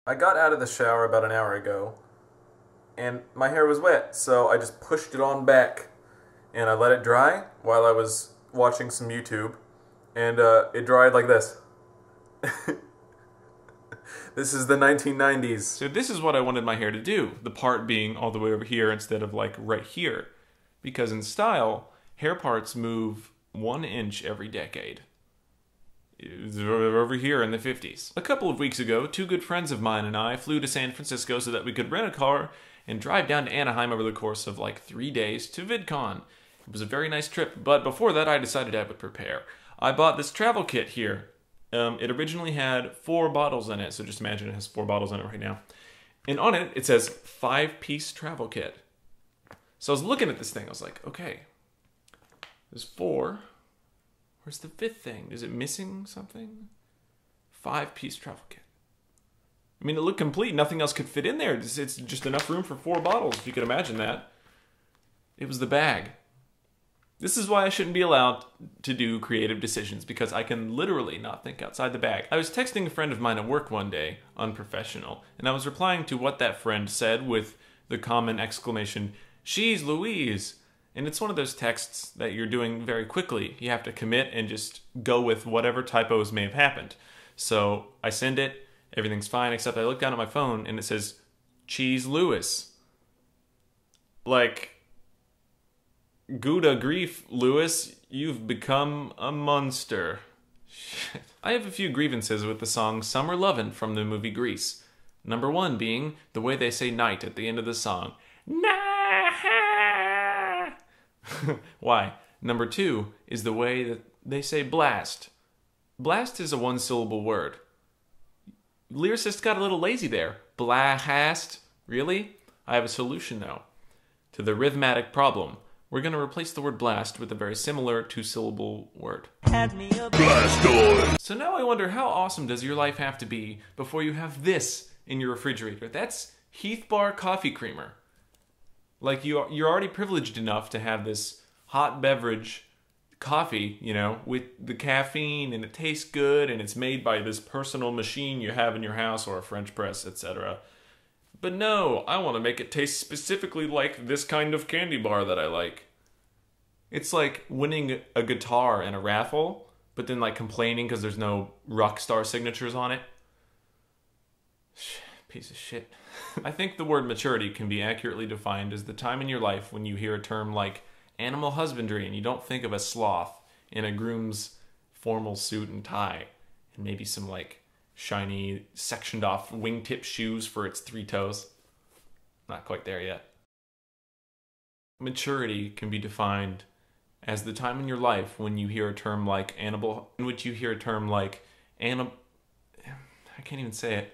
I got out of the shower about an hour ago, and my hair was wet, so I just pushed it on back, and I let it dry while I was watching some YouTube, and it dried like this. This is the 1990s. So this is what I wanted my hair to do, the part being all the way over here instead of like right here. Because in style, hair parts move 1 inch every decade. It was over here in the 50s. A couple of weeks ago, two good friends of mine and I flew to San Francisco so that we could rent a car and drive down to Anaheim over the course of like 3 days to VidCon. It was a very nice trip, but before that I decided I would prepare. I bought this travel kit here. It originally had 4 bottles in it, so just imagine it has 4 bottles in it right now. And on it, it says 5-piece travel kit. So I was looking at this thing, I was like, okay, there's 4. Where's the 5th thing? Is it missing something? 5-piece travel kit. I mean, it looked complete. Nothing else could fit in there. It's just enough room for 4 bottles, if you can imagine that. It was the bag. This is why I shouldn't be allowed to do creative decisions, because I can literally not think outside the bag. I was texting a friend of mine at work one day, unprofessional, and I was replying to what that friend said with the common exclamation, "She's Louise." And it's one of those texts that you're doing very quickly. You have to commit and just go with whatever typos may have happened. So I send it, everything's fine, except I look down at my phone and it says, "Cheese Lewis." Like, Gouda grief, Lewis, you've become a monster. Shit. I have a few grievances with the song Summer Lovin' from the movie Grease. Number 1 being the way they say night at the end of the song. Nah! Why? Number 2 is the way that they say blast. Blast is a 1-syllable word. Lyricists got a little lazy there. Blast. Really? I have a solution though to the rhythmatic problem. We're going to replace the word blast with a very similar 2-syllable word. Blast. So now I wonder, how awesome does your life have to be before you have this in your refrigerator? That's Heath Bar coffee creamer. Like, you're already privileged enough to have this hot beverage coffee, you know, with the caffeine, and it tastes good, and it's made by this personal machine you have in your house or a French press, etc. But no, I want to make it taste specifically like this kind of candy bar that I like. It's like winning a guitar in a raffle, but then like complaining because there's no rock star signatures on it. Piece of shit. I think the word maturity can be accurately defined as the time in your life when you hear a term like animal husbandry and you don't think of a sloth in a groom's formal suit and tie and maybe some like shiny sectioned off wingtip shoes for its 3 toes. Not quite there yet. Maturity can be defined as the time in your life when you hear a term like animal, in which you hear a term like I can't even say it.